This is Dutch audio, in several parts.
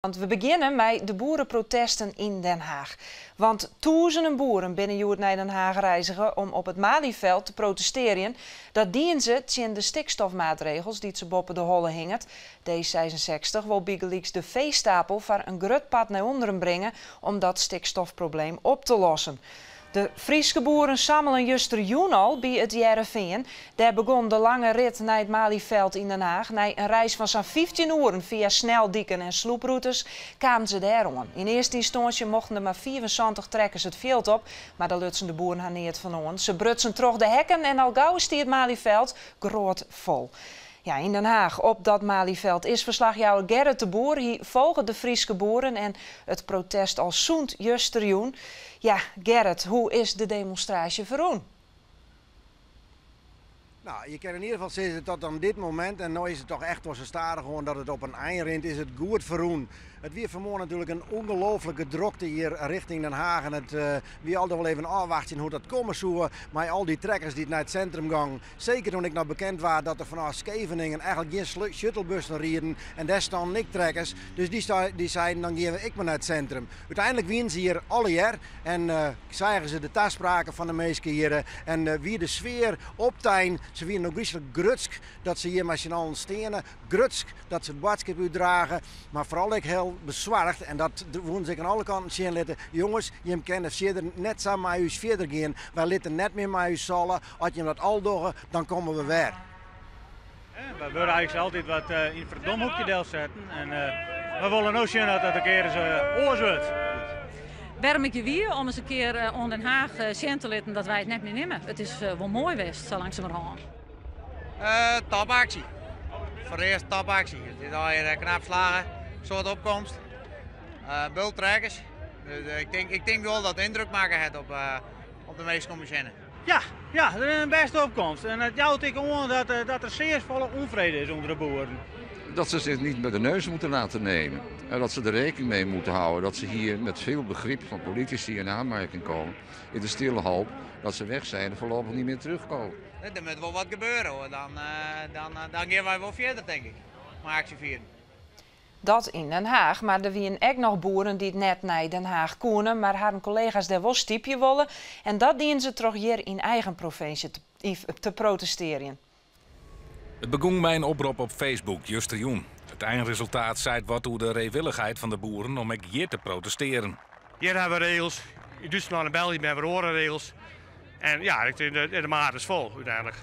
Want we beginnen met de boerenprotesten in Den Haag. Want duizenden boeren binnen naar Den Haag reizigen om op het Malieveld te protesteren. Dat dienen ze tegen de stikstofmaatregels die ze boven de holle hingen. D66 wil Bigeliks de veestapel voor een groot pad naar onderen brengen om dat stikstofprobleem op te lossen. De Friese boeren sammelen juster al bij het Jereveen. Daar begon de lange rit naar het Malieveld in Den Haag. Na een reis van zo'n 15 uur via sneldieken en sloeproutes kwamen ze daar aan. In eerste instantie mochten er maar 74 trekkers het veld op, maar daar lutsen de boeren haar niet van on. Ze brutsen terug de hekken en al gauw is die het Malieveld groot vol. Ja, in Den Haag op dat Malieveld is verslagjouwer Gerrit de Boer. Hier volgen de Friese boeren en het protest al zoent justerjoen. Ja, Gerrit, hoe is de demonstratie verroen? Nou, je kan in ieder geval zeggen tot aan dit moment, en nu is het toch echt zo stadig gewoon dat het op een eindrint is, het goed verroen. Het weer vanmorgen natuurlijk een ongelooflijke drukte hier richting Den Haag. En het wie al wel even afwachten hoe dat komen zou. Maar al die trekkers die naar het centrum gaan. Zeker toen ik nog bekend was dat er vanaf Scheveningen eigenlijk geen shuttlebussen rijden. En daar staan niks-trekkers. Dus die zeiden dan gaan ik maar naar het centrum. Uiteindelijk winnen ze hier alle jaar. En zagen ze de taspraken van de meesten hier. En wie de sfeer optuin. Ze winnen nog best grutsk dat ze hier met z'n allen stenen. Grutsk dat ze het boodschap uitdragen. Maar vooral ik heel bezorgd, en dat woon zich aan alle kanten zien laten. Jongens, je kent verder net samen met ons verder gaan. Wij laten net meer met ons zullen. Als je dat al doet, dan komen we weer. We willen eigenlijk altijd wat in het verdomhoekje deel zetten. En we willen ook zien dat het een keer eens oors wordt. Waarom ik je weer om eens een keer aan Den Haag zien te laten dat wij het net meer nemen. Het is wel mooi geweest, zo langzamerhand. Topactie. Voor de eerste topactie. Het is al hier knap slagen. Soort opkomst. Bultrekkers. Dus ik denk wel dat het indruk maken het op de meeste commissiënen. Ja, dat is een beste opkomst. En het jouwt ik gewoon dat er zeer volle onvrede is onder de boeren. Dat ze zich niet met de neus moeten laten nemen. En dat ze er rekening mee moeten houden dat ze hier met veel begrip van politici in aanmerking komen. In de stille hoop dat ze weg zijn en voorlopig niet meer terugkomen. Er moet wel wat gebeuren hoor. Dan gaan wij wel verder denk ik. Maar actie vieren. Dat in Den Haag, maar er waren ook nog boeren die net naar Den Haag konden, maar haar collega's daar wel stiepje willen. En dat dienen ze toch hier in eigen provincie te protesteren. Het begon bij een oproep op Facebook, justerjoen. Het eindresultaat zei wat over de reewilligheid van de boeren om ook hier te protesteren. Hier hebben we regels. In Duitsland en België hebben we andere regels. En ja, de maat is vol uiteindelijk.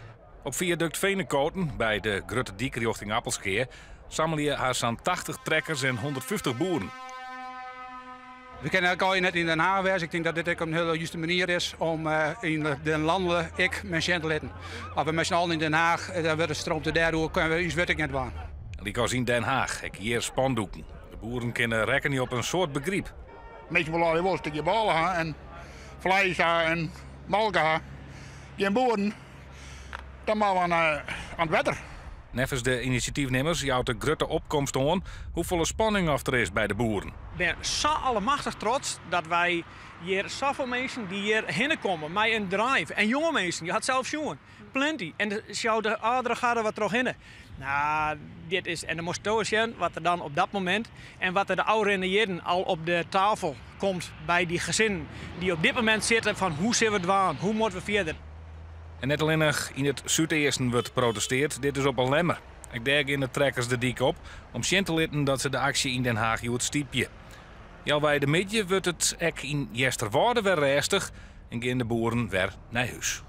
Op viaduct Venekoten, bij de Grutte Diek richting Appelskeer, sammelen je haar zo'n 80 trekkers en 150 boeren. We kennen elkaar net in Den Haag wezen. Ik denk dat dit ook een hele juiste manier is om in de landen mensen te laten. Als we met z'n allen in Den Haag, dan wordt de stroom te daardoor, kunnen we iets weet ik net waar. Liek in Den Haag, ik hier spandoeken. De boeren kunnen rekenen op een soort begrip. Mensen willen wel een stukje ballen en vlees en melk. Geen boeren, dan maar aan het wetter. Nevens de initiatiefnemers jouwt de grote opkomst aan hoeveel spanning er is bij de boeren. Ik ben zo allemachtig trots dat wij hier zoveel mensen die hier heen komen met een drive. En jonge mensen, je had zelf jongen, plenty. En de ouderen gaan er wat terug in. Nou, dit is, en dan moest je zien wat er dan op dat moment en wat er de ouderen jaren al op de tafel komt bij die gezinnen die op dit moment zitten van hoe zullen we het waan, hoe moeten we verder. En net alleen nog in het Zuideersten wordt protesteerd, dit is op een lemmer. Ik denk in de trekkers de dik op om zien te laten dat ze de actie in Den Haag het stiepje. Ja, bij de midden wordt het ek in Jesterwoude weer rustig en gaan de boeren weer naar huis.